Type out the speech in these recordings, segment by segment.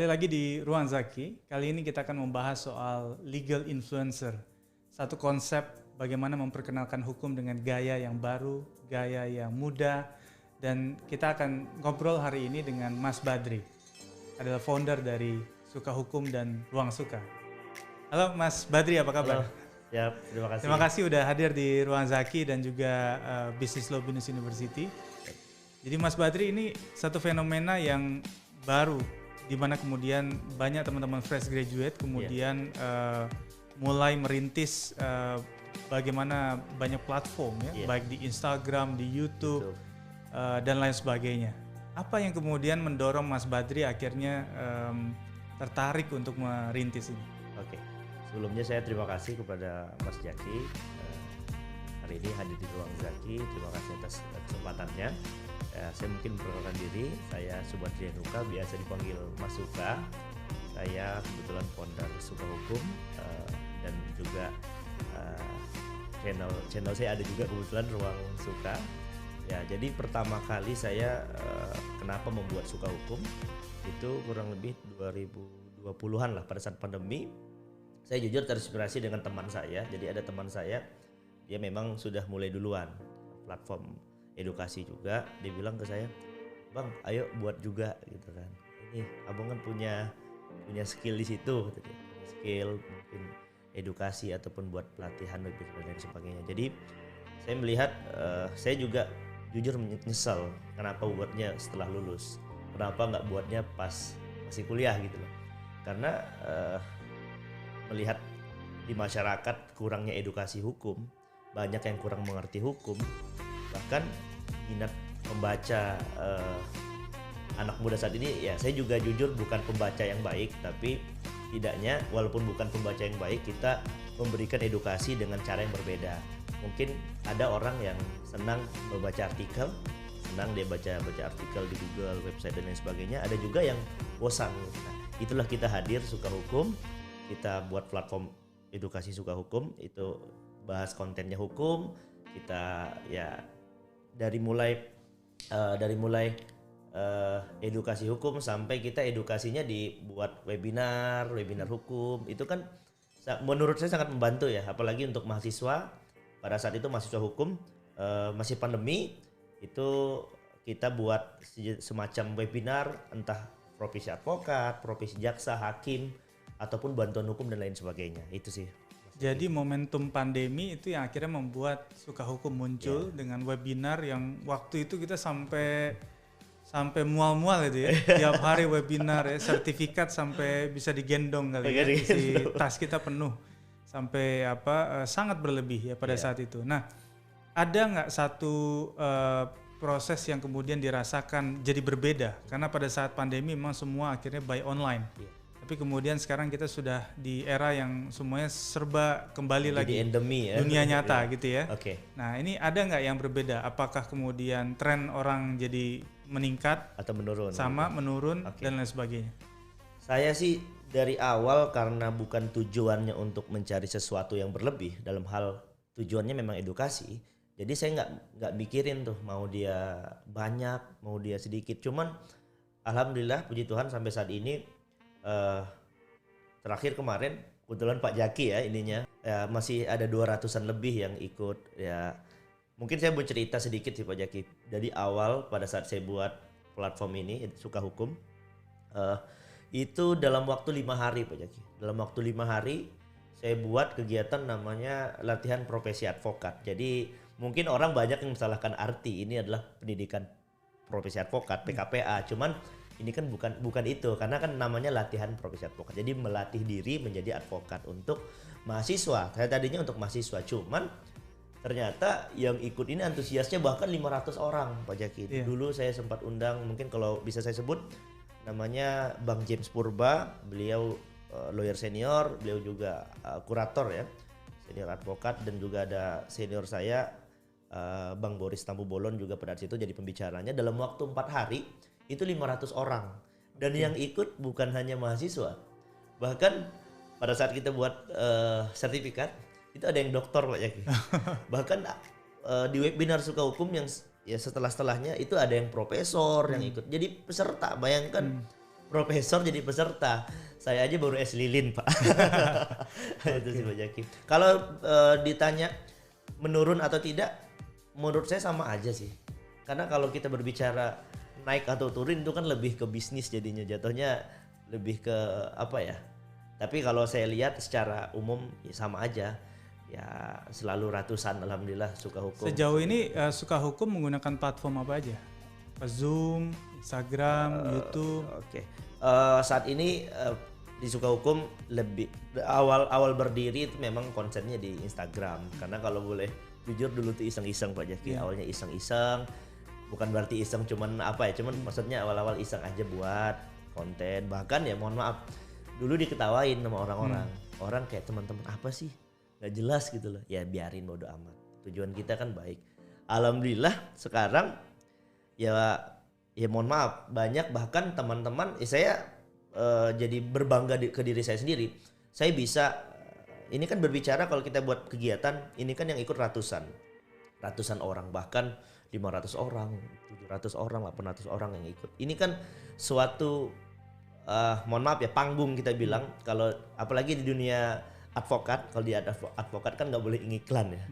Kembali lagi di Ruang Zaki. Kali ini kita akan membahas soal legal influencer. Satu konsep bagaimana memperkenalkan hukum dengan gaya yang baru, gaya yang muda. Dan kita akan ngobrol hari ini dengan Mas Badri. Adalah founder dari Suka Hukum dan Ruang Suka. Halo Mas Badri, apa kabar? Halo, siap, terima kasih. Terima kasih udah hadir di Ruang Zaki dan juga Business Law Binus University. Jadi Mas Badri ini satu fenomena yang baru, di mana kemudian banyak teman-teman fresh graduate kemudian mulai merintis bagaimana banyak platform ya, baik di Instagram, di YouTube. Dan lain sebagainya. Apa yang kemudian mendorong Mas Badri akhirnya tertarik untuk merintis ini? Oke, sebelumnya saya terima kasih kepada Mas Jaki hari ini hadir di Ruang Zaki. Terima kasih atas kesempatannya. Saya mungkin memperkenalkan diri, saya Subadri Anuka, biasa dipanggil Mas Suka. Saya kebetulan founder Suka Hukum dan juga channel saya ada juga kebetulan Ruang Suka. Ya, jadi pertama kali saya kenapa membuat Suka Hukum itu kurang lebih 2020-an lah, pada saat pandemi. Saya jujur terinspirasi dengan teman saya. Jadi ada teman saya, dia memang sudah mulai duluan platform edukasi juga. Dia bilang ke saya, "Bang, ayo buat juga," gitu kan. "Ini abang kan punya skill di situ," gitu dia. Skill mungkin edukasi ataupun buat pelatihan webinar dan sebagainya. Jadi saya melihat, saya juga jujur menyesal kenapa buatnya setelah lulus. Kenapa nggak buatnya pas masih kuliah gitu loh. Karena melihat di masyarakat kurangnya edukasi hukum, banyak yang kurang mengerti hukum, bahkan minat membaca anak muda saat ini, ya saya juga jujur bukan pembaca yang baik, tapi tidaknya walaupun bukan pembaca yang baik, kita memberikan edukasi dengan cara yang berbeda. Mungkin ada orang yang senang membaca artikel, senang dia baca artikel di Google, website dan lain sebagainya. Ada juga yang bosan. Nah, itulah kita hadir Suka Hukum. Kita buat platform edukasi Suka Hukum, itu bahas kontennya hukum. Kita ya dari mulai edukasi hukum sampai kita edukasinya dibuat webinar hukum. Itu kan menurut saya sangat membantu ya, apalagi untuk mahasiswa. Pada saat itu mahasiswa hukum masih pandemi, itu kita buat semacam webinar, entah profesi advokat, profesi jaksa, hakim, ataupun bantuan hukum dan lain sebagainya. Itu sih. Jadi momentum pandemi itu yang akhirnya membuat Suka Hukum muncul dengan webinar yang waktu itu kita sampai mual-mual itu ya. Tiap hari webinar ya, sertifikat sampai bisa digendong kali ya. Si tas kita penuh. Sampai sangat berlebih ya pada saat itu. Nah, ada nggak satu proses yang kemudian dirasakan jadi berbeda? Karena pada saat pandemi memang semua akhirnya by online. Tapi kemudian sekarang kita sudah di era yang semuanya serba kembali lagi endemi ya, dunia nyata gitu ya. Nah, ini ada nggak yang berbeda? Apakah kemudian tren orang jadi meningkat atau menurun? Menurun dan lain sebagainya. Saya sih dari awal karena bukan tujuannya untuk mencari sesuatu yang berlebih, dalam hal tujuannya memang edukasi. Jadi saya nggak mikirin tuh mau dia banyak, mau dia sedikit. Cuman alhamdulillah puji Tuhan sampai saat ini terakhir kemarin kebetulan Pak Jaki ya ininya ya, masih ada 200-an lebih yang ikut ya. Mungkin saya mau cerita sedikit sih Pak Jaki. Dari awal pada saat saya buat platform ini Suka Hukum, itu dalam waktu 5 hari Pak Jaki. Dalam waktu 5 hari saya buat kegiatan namanya latihan profesi advokat. Jadi mungkin orang banyak yang menyalahkan arti ini adalah pendidikan profesi advokat, PKPA. Cuman ini kan bukan itu, karena kan namanya latihan profesi advokat. Jadi melatih diri menjadi advokat untuk mahasiswa. Saya tadinya untuk mahasiswa, cuman ternyata yang ikut ini antusiasnya bahkan 500 orang Pak Jaki. Dulu saya sempat undang, mungkin kalau bisa saya sebut namanya Bang James Purba, beliau lawyer senior, beliau juga kurator ya, senior advokat, dan juga ada senior saya Bang Boris Tambu Bolon juga pada situ jadi pembicaranya. Dalam waktu 4 hari itu 500 orang, dan yang ikut bukan hanya mahasiswa, bahkan pada saat kita buat sertifikat itu ada yang doktor Pak Jaki. Bahkan di webinar Suka Hukum yang ya setelahnya itu ada yang profesor yang ikut jadi peserta. Bayangkan profesor jadi peserta. Saya aja baru es lilin, Pak. Itu sih Pak Jaki. Kalau ditanya menurun atau tidak, menurut saya sama aja sih. Karena kalau kita berbicara naik atau turun itu kan lebih ke bisnis jadinya, jatuhnya lebih ke apa ya. Tapi kalau saya lihat secara umum ya sama aja. Ya selalu ratusan, alhamdulillah Suka Hukum. Sejauh ini Suka Hukum menggunakan platform apa aja? Zoom, Instagram, YouTube. Oke. Saat ini di Suka Hukum lebih awal berdiri itu memang konsennya di Instagram. Karena kalau boleh jujur dulu tuh iseng-iseng Pak Jaki. Awalnya iseng-iseng. Bukan berarti iseng cuman apa ya, cuman maksudnya awal-awal iseng aja buat konten. Bahkan ya mohon maaf, dulu diketawain sama orang-orang. Orang kayak teman-teman apa sih? Gak jelas gitu loh. Ya biarin bodo amat. Tujuan kita kan baik. Alhamdulillah sekarang ya mohon maaf banyak bahkan teman-teman saya jadi berbangga ke diri saya sendiri. Saya bisa ini kan berbicara kalau kita buat kegiatan ini kan yang ikut ratusan orang, bahkan 500 orang, 700 orang, 800 orang yang ikut. Ini kan suatu mohon maaf ya panggung kita bilang. Kalau apalagi di dunia advokat, kalau di advokat kan nggak boleh ngiklan ya,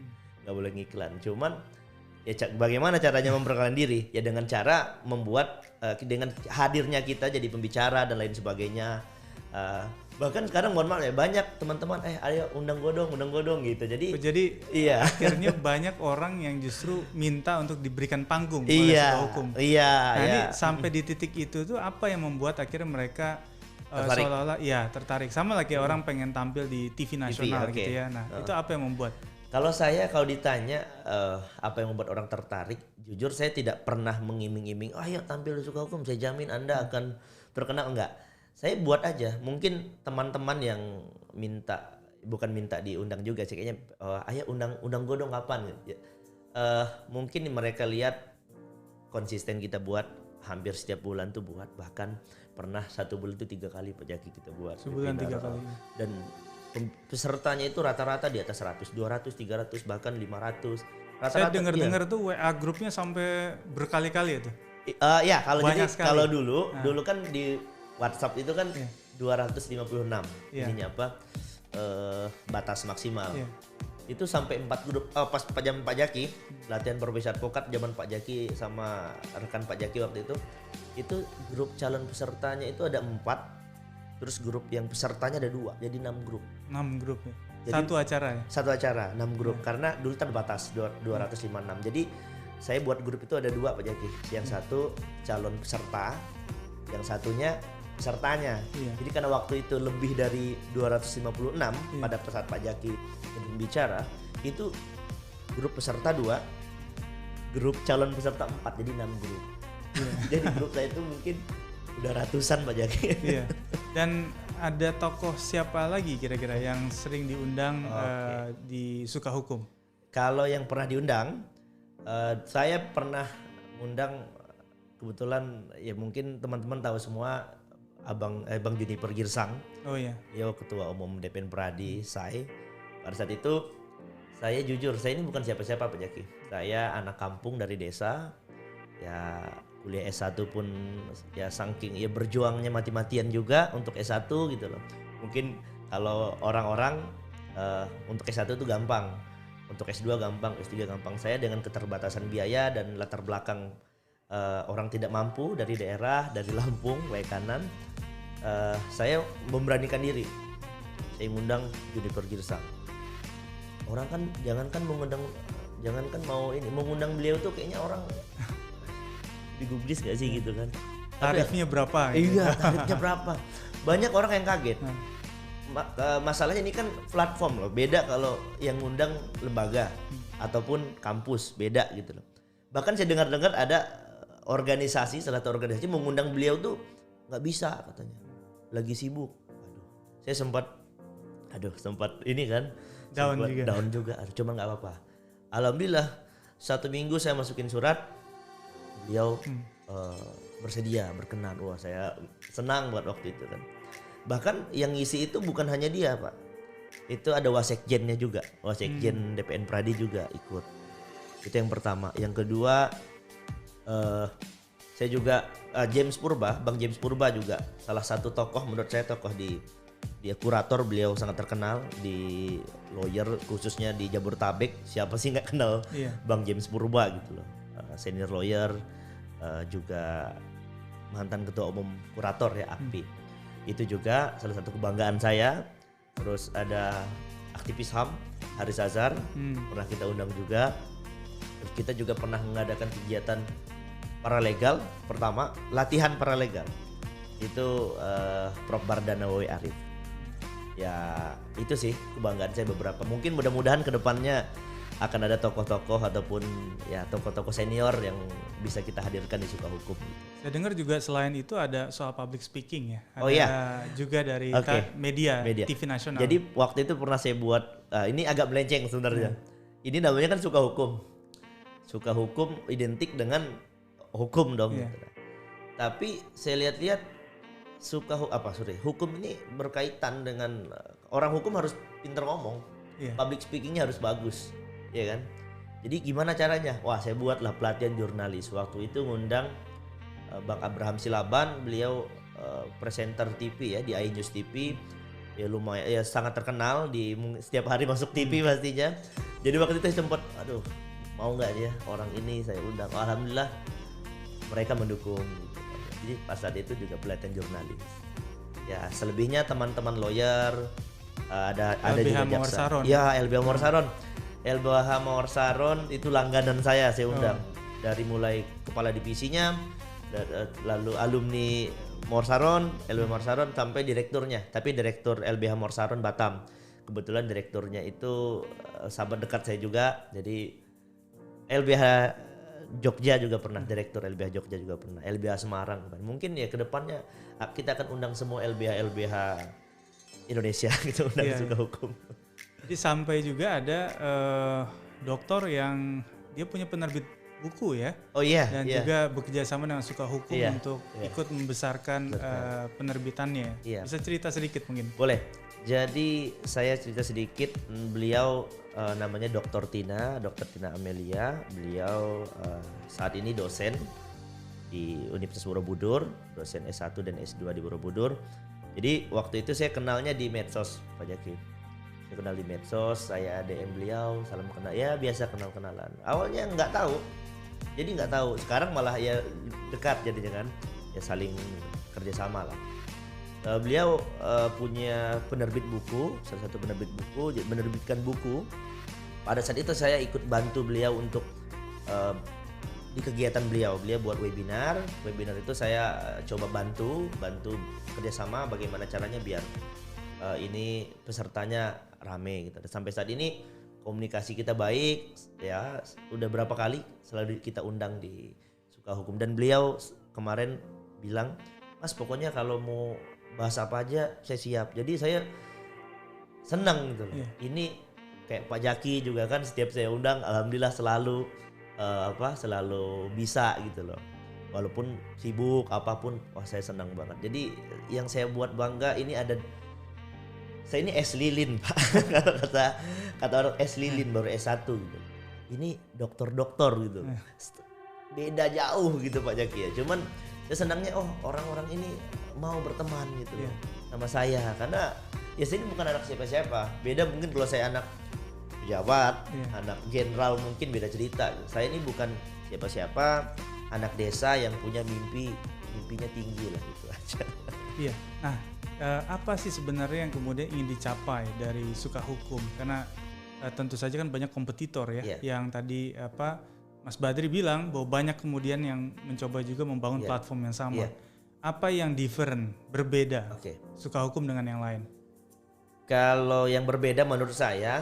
nggak boleh ngiklan. Cuman ya bagaimana caranya memperkenalkan diri? Ya dengan cara membuat dengan hadirnya kita jadi pembicara dan lain sebagainya. Bahkan sekarang mohon maaf ya banyak teman-teman ayo undang gue dong gitu. Jadi iya akhirnya banyak orang yang justru minta untuk diberikan panggung oleh Suka Hukum. Iya. Nah ini sampai di titik itu tuh apa yang membuat akhirnya mereka seolah-olah tertarik sama lah kayak orang pengen tampil di TV nasional gitu ya. Nah itu apa yang membuat? Kalau ditanya apa yang membuat orang tertarik, jujur saya tidak pernah mengiming-iming, ayo tampil di Suka Hukum, saya jamin Anda akan terkenal, enggak. Saya buat aja, mungkin teman-teman yang bukan minta diundang juga sih, kayaknya ayo undang gue dong kapan gitu. Mungkin mereka lihat konsisten kita buat, hampir setiap bulan tuh buat, bahkan pernah satu bulan tuh 3 kali Pak Jaki kita buat. Sebulan 3 kali. Dan pesertanya itu rata-rata di atas 100, 200, 300 bahkan 500. Rata-rata, saya dengar tuh WA grupnya sampai berkali-kali itu. Ya kalau dulu kan di WhatsApp itu kan 256 ininya apa batas maksimal. Itu sampai 4 grup pas jam Pak Jaki latihan profesi advokat zaman Pak Jaki sama rekan Pak Jaki waktu itu grup calon pesertanya itu ada 4. Terus grup yang pesertanya ada 2, jadi 6 grup. 6 grup ya. Jadi, satu acara 6 grup karena dulu terbatas 256. Jadi saya buat grup itu ada 2 Pak Jaki. Yang satu calon peserta, yang satunya pesertanya. Jadi karena waktu itu lebih dari 256 pada saat Pak Jaki bicara, itu grup peserta 2, grup calon peserta 4, jadi 6 grup. Jadi grup saya itu mungkin udah ratusan Pak Jaki. Dan ada tokoh siapa lagi kira-kira yang sering diundang di Suka Hukum? Kalau yang pernah diundang, saya pernah undang, kebetulan ya mungkin teman-teman tahu semua Bang Juniper Girsang. Oh iya. Dia ketua umum DPN Pradi SAI. Pada saat itu saya jujur, saya ini bukan siapa-siapa Pak Jaki. Saya anak kampung dari desa. Ya kuliah S1 pun ya saking ya berjuangnya mati-matian juga untuk S1 gitu loh. Mungkin kalau orang-orang untuk S1 itu gampang, untuk S2 gampang, S3 gampang. Saya dengan keterbatasan biaya dan latar belakang orang tidak mampu dari daerah, dari Lampung, Kanan, saya memberanikan diri. Saya mengundang Juniper Girsang. Orang kan jangankan mengundang beliau tuh kayaknya orang digubris gak sih gitu kan. Tarifnya berapa? Iya, tarifnya berapa? Banyak orang yang kaget. Masalahnya ini kan platform loh, beda kalau yang ngundang lembaga ataupun kampus, beda gitu loh. Bahkan saya dengar-dengar ada salah satu organisasi mengundang beliau tuh nggak bisa katanya, lagi sibuk. Saya sempat ini kan down juga. Cuma nggak apa-apa. Alhamdulillah 1 minggu saya masukin surat, beliau bersedia berkenan. Wah, saya senang buat waktu itu kan. Bahkan yang ngisi itu bukan hanya dia Pak, itu ada wasekjennya juga, wasekjen DPN Pradi juga ikut. Itu yang pertama. Yang kedua, Saya juga James Purba, Bang James Purba juga salah satu tokoh, menurut saya tokoh dia kurator, beliau sangat terkenal di lawyer khususnya di Jabodetabek. Siapa sih nggak kenal Bang James Purba gitu loh. Senior lawyer, juga mantan ketua umum kurator ya AKPI. Itu juga salah satu kebanggaan saya. Terus ada aktivis HAM Haris Azhar, pernah kita undang juga. Terus kita juga pernah mengadakan kegiatan paralegal, pertama latihan paralegal itu Prof Bardana Wawi Arif. Ya itu sih kebanggaan saya beberapa. Mungkin mudah-mudahan kedepannya akan ada tokoh-tokoh ataupun ya tokoh-tokoh senior yang bisa kita hadirkan di Suka Hukum. Saya dengar juga selain itu ada soal public speaking ya. Ada iya. juga dari media TV nasional. Jadi waktu itu pernah saya buat, ini agak melenceng sebenarnya. Ini namanya kan Suka Hukum. Suka Hukum identik dengan hukum dong. Gitu. Tapi saya lihat-lihat hukum ini berkaitan dengan orang hukum harus pintar ngomong. Public speakingnya harus bagus. Ya kan? Jadi gimana caranya? Wah, saya buatlah pelatihan jurnalis. Waktu itu ngundang Bang Abraham Silaban, beliau presenter TV ya di iNews TV. Ya lumayan ya sangat terkenal setiap hari masuk TV pastinya. Jadi waktu itu saya sempat mau nggak ya orang ini saya undang. Alhamdulillah mereka mendukung. Jadi pas saat itu juga pelatihan jurnalis. Ya selebihnya teman-teman lawyer, ada juga jaksa. Ya LBH Mawar Saron. LBH Mawar Saron itu langganan saya undang. Dari mulai kepala divisinya, lalu alumni Mawar Saron, LBH Mawar Saron sampai direkturnya. Tapi direktur LBH Mawar Saron Batam. Kebetulan direkturnya itu sahabat dekat saya juga. Jadi LBH Jogja juga pernah, direktur LBH Jogja juga pernah, LBH Semarang. Mungkin ya kedepannya kita akan undang semua LBH Indonesia gitu, undang Suka Hukum. Jadi sampai juga ada dokter yang dia punya penerbit buku ya. Dan juga bekerja sama dengan Suka Hukum untuk ikut membesarkan penerbitannya. Bisa cerita sedikit mungkin? Boleh. Jadi saya cerita sedikit, beliau namanya Dr. Tina Amelia. Beliau saat ini dosen di Universitas Borobudur, dosen S1 dan S2 di Borobudur. Jadi waktu itu saya kenalnya di medsos, Pak Jaki. Saya kenal di medsos, saya DM beliau, salam kenal, ya biasa kenal-kenalan. Awalnya nggak tahu, sekarang malah ya dekat jadinya kan, ya saling kerjasama lah. Beliau punya penerbit buku, salah satu penerbit buku, menerbitkan buku. Pada saat itu saya ikut bantu beliau untuk di kegiatan beliau buat webinar itu saya coba bantu kerjasama bagaimana caranya biar ini pesertanya rame gitu. Sampai saat ini komunikasi kita baik ya, udah berapa kali selalu kita undang di Suka Hukum, dan beliau kemarin bilang, Mas pokoknya kalau mau bahas apa aja saya siap. Jadi saya senang gitu. Ini kayak Pak Jaki juga kan, setiap saya undang alhamdulillah selalu selalu bisa gitu loh. Walaupun sibuk apapun, wah saya senang banget. Jadi yang saya buat bangga ini saya ini es lilin Pak. kata orang es lilin baru S1 gitu. Ini dokter gitu. Beda jauh gitu Pak Jaki ya. Cuman saya senangnya orang-orang ini mau berteman gitu loh sama saya, karena ya saya ini bukan anak siapa-siapa. Beda mungkin kalau saya anak pejabat, anak jenderal mungkin beda cerita. Saya ini bukan siapa-siapa, anak desa yang punya mimpinya tinggi lah gitu aja. Iya. Nah, apa sih sebenarnya yang kemudian ingin dicapai dari Suka Hukum? Karena tentu saja kan banyak kompetitor ya, yang tadi Mas Badri bilang bahwa banyak kemudian yang mencoba juga membangun platform yang sama. Apa yang different, berbeda Suka Hukum dengan yang lain? Kalau yang berbeda menurut saya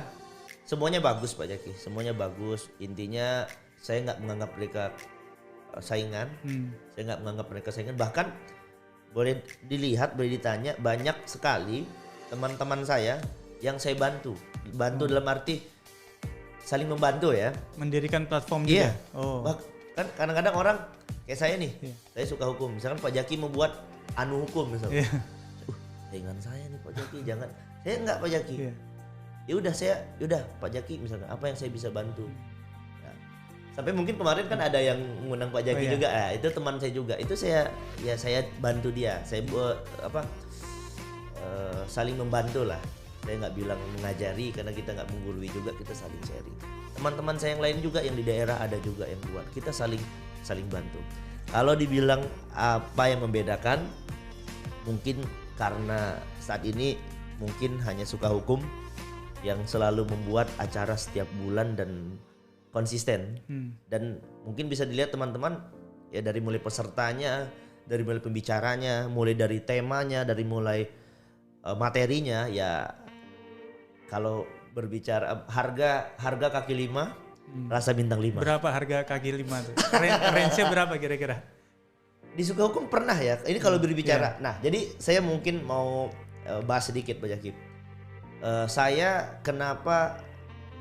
semuanya bagus Pak Jaki, semuanya bagus. Intinya saya nggak menganggap mereka saingan, bahkan boleh dilihat, boleh ditanya, banyak sekali teman-teman saya yang saya bantu dalam arti saling membantu ya. Mendirikan platform juga? Kan kadang-kadang orang kayak saya nih, saya Suka Hukum, misalkan Pak Jaki membuat anu hukum misalnya. Saingan saya nih Pak Jaki, jangan. Saya enggak Pak Jaki. Ya udah Pak Jaki misalkan apa yang saya bisa bantu. Nah, Sampai mungkin kemarin kan ada yang mengundang Pak Jaki iya. juga, itu teman saya juga. Itu saya bantu dia. Saya buat saling membantu lah. Saya nggak bilang mengajari karena kita nggak menggurui juga, kita saling sharing. Teman-teman saya yang lain juga yang di daerah ada juga yang buat. Kita saling bantu. Kalau dibilang apa yang membedakan, mungkin karena saat ini mungkin hanya Suka Hukum yang selalu membuat acara setiap bulan dan konsisten. Dan mungkin bisa dilihat teman-teman ya, dari mulai pesertanya, dari mulai pembicaranya, mulai dari temanya, dari mulai materinya ya. Kalau berbicara harga kaki 5, rasa bintang 5. Berapa harga kaki 5 tuh? Range-nya berapa kira-kira? Di Suka Hukum pernah ya. Ini kalau berbicara. Nah, jadi saya mungkin mau bahas sedikit Pak Jaki. Saya kenapa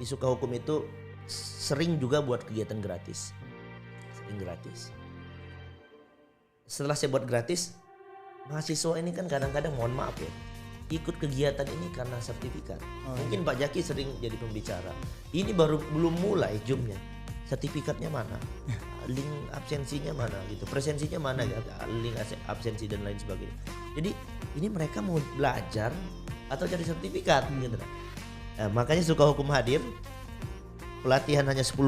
di Suka Hukum itu sering juga buat kegiatan gratis. Sering gratis. Setelah saya buat gratis, mahasiswa ini kan kadang-kadang mohon maaf ya, ikut kegiatan ini karena sertifikat. Mungkin Pak Jaki sering jadi pembicara. Ini belum mulai Zoom-nya. Sertifikatnya mana? Link absensinya mana gitu. Presensinya mana? Link absensi dan lain sebagainya. Jadi ini mereka mau belajar atau cari sertifikat gitu. Nah, makanya Suka Hukum hadir. Pelatihan hanya 10.000,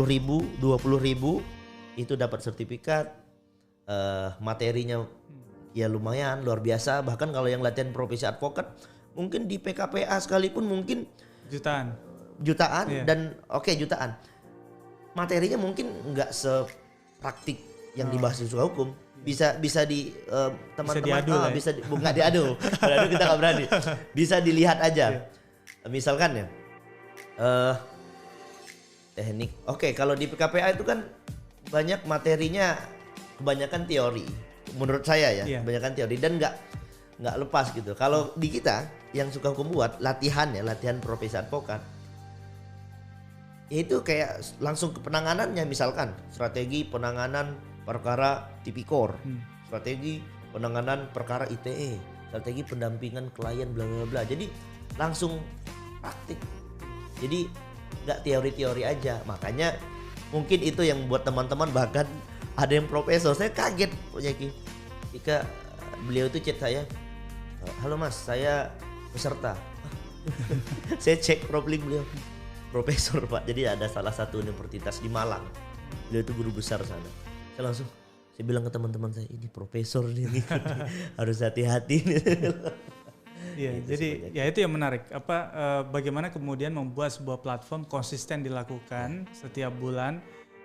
20.000 itu dapat sertifikat. Materinya ya lumayan luar biasa. Bahkan kalau yang latihan profesi advokat mungkin di PKPA sekalipun mungkin jutaan dan jutaan. Materinya mungkin nggak sepraktik yang dibahas di Suka Hukum. Bisa di teman-teman bisa nggak diadu. Kalau adu kita nggak berani. Bisa dilihat aja. Misalkan ya teknik. Kalau di PKPA itu kan banyak materinya kebanyakan teori. Menurut saya ya, kebanyakan teori dan nggak lepas gitu. Kalau di kita yang Suka Hukum buat latihan profesi advokat, itu kayak langsung ke penanganannya. Misalkan strategi penanganan perkara tipikor, strategi penanganan perkara ITE, strategi pendampingan klien bla bla bla. Jadi langsung praktik. Jadi nggak teori-teori aja. Makanya mungkin itu yang buat teman-teman, bahkan ada yang profesor. Saya kaget Pak Jaki ketika beliau itu chat saya, halo mas, saya peserta. Saya cek profiling beliau, profesor Pak. Jadi ada salah satu universitas di Malang, beliau itu guru besar sana. Saya bilang ke teman-teman saya, ini profesor nih, harus hati-hati. Iya, jadi ya itu yang menarik. Bagaimana kemudian membuat sebuah platform konsisten dilakukan setiap bulan.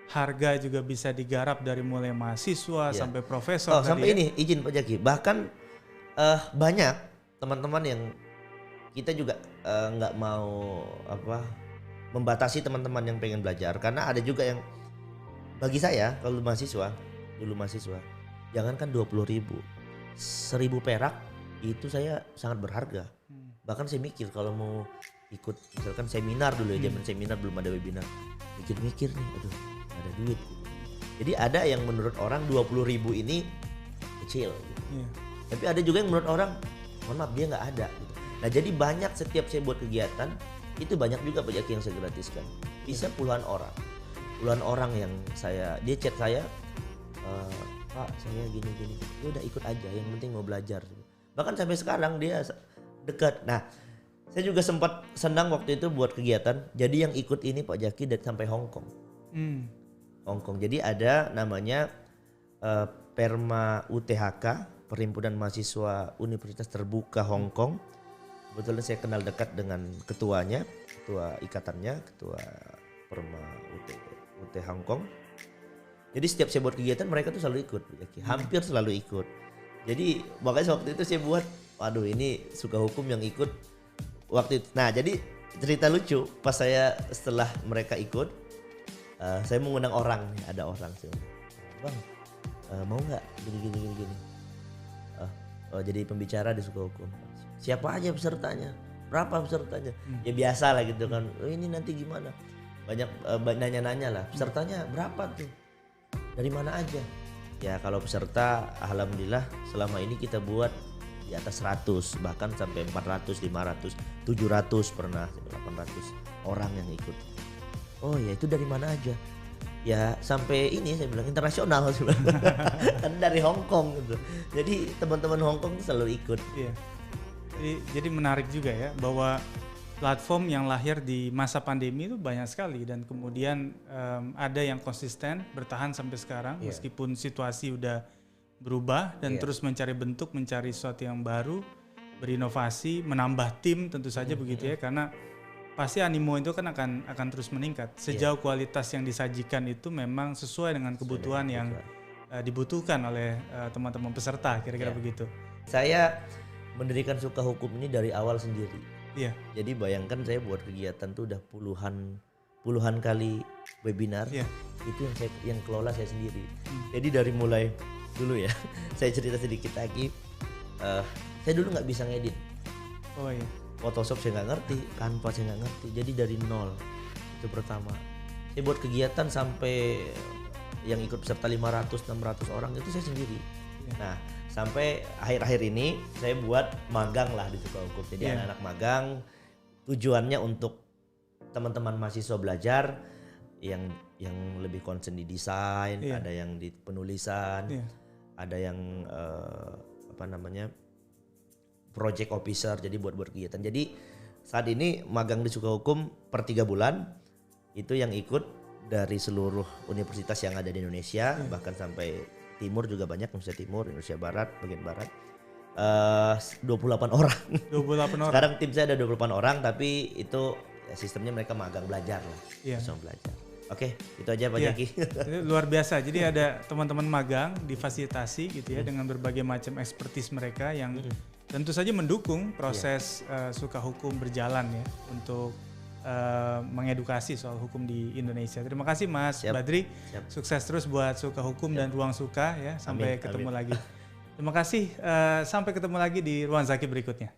Harga juga bisa digarap dari mulai mahasiswa sampai profesor. Sampai ini izin Pak Jaki. Bahkan banyak teman-teman yang kita juga nggak mau membatasi teman-teman yang pengen belajar, karena ada juga yang bagi saya kalau dulu mahasiswa, jangankan 20.000, 1.000 perak itu saya sangat berharga. Bahkan saya mikir kalau mau ikut misalkan seminar dulu ya, zaman seminar belum ada webinar, mikir-mikir nih, aduh ada duit gitu. Jadi ada yang menurut orang 20.000 ini kecil gitu. Tapi ada juga yang menurut orang, mohon maaf, dia nggak ada gitu. Nah jadi banyak, setiap saya buat kegiatan itu banyak juga Pak Jaki yang saya gratiskan. Bisa puluhan orang yang dia chat saya, Pak saya gini, dia udah ikut aja, yang penting mau belajar. Bahkan sampai sekarang dia dekat. Nah saya juga sempat senang waktu itu buat kegiatan. Jadi yang ikut ini Pak Jaki sampai Hong Kong. Hongkong. Jadi ada namanya Perma UTHK, Perhimpunan Mahasiswa Universitas Terbuka Hong Kong. Kebetulan saya kenal dekat dengan ketuanya, ketua ikatannya, ketua Perma UT Hong Kong. Jadi setiap saya buat kegiatan mereka tuh selalu ikut, hampir selalu ikut. Jadi makanya waktu itu saya buat, waduh ini Suka Hukum yang ikut waktu itu. Nah jadi cerita lucu, pas saya setelah mereka ikut, saya mengundang orang, ada orang sih, bang mau nggak gini. Jadi pembicara di Suka Hukum. Siapa aja pesertanya? Berapa pesertanya? Ya biasa lah gitu kan. Ini nanti gimana? Banyak nanya-nanya lah. Pesertanya berapa tuh? Dari mana aja? Ya kalau peserta, alhamdulillah selama ini kita buat di atas 100, bahkan sampai 400, 500, 700 pernah, 800 orang yang ikut. Oh ya itu dari mana aja? ya sampai ini saya bilang internasional sebenarnya. Kan dari Hong Kong gitu. Jadi teman-teman Hong Kong tuh selalu ikut. Iya. Jadi menarik juga ya bahwa platform yang lahir di masa pandemi itu banyak sekali dan kemudian ada yang konsisten bertahan sampai sekarang meskipun situasi udah berubah dan terus mencari bentuk, mencari sesuatu yang baru, berinovasi, menambah tim tentu saja begitu ya, karena pasti animo itu kan akan terus meningkat sejauh kualitas yang disajikan itu memang sesuai dengan kebutuhan yang dibutuhkan oleh teman-teman peserta, kira-kira begitu. Saya mendirikan Suka Hukum ini dari awal sendiri. Iya. Jadi bayangkan saya buat kegiatan tuh udah puluhan kali webinar. Iya. Itu yang kelola saya sendiri. Jadi dari mulai dulu ya, saya cerita sedikit lagi. Saya dulu nggak bisa ngedit. Oh iya. Photoshop saya nggak ngerti, Canva saya nggak ngerti. Jadi dari nol itu pertama. Saya buat kegiatan sampai yang ikut peserta 500-600 orang itu saya sendiri. Nah sampai akhir-akhir ini saya buat magang lah di Suka Hukum. Jadi anak-anak magang tujuannya untuk teman-teman mahasiswa belajar yang lebih concern di desain, ada yang di penulisan, ada yang project officer, jadi buat kegiatan. Jadi saat ini magang di Suka Hukum per 3 bulan itu yang ikut dari seluruh universitas yang ada di Indonesia, bahkan sampai timur juga banyak, Indonesia Timur, Indonesia Barat, bagian barat. 28 orang. 28 orang. Sekarang tim saya ada 28 orang, tapi itu sistemnya mereka magang belajar lah. Langsung belajar. Oke, itu aja Pak Jaki. Luar biasa. Jadi ada teman-teman magang difasilitasi gitu ya dengan berbagai macam expertise mereka yang tentu saja mendukung proses Suka Hukum berjalan ya untuk mengedukasi soal hukum di Indonesia. Terima kasih Mas Badri. Sukses terus buat Suka Hukum dan Ruang Suka ya. Sampai ketemu lagi. Terima kasih. Sampai ketemu lagi di Ruang Zaki berikutnya.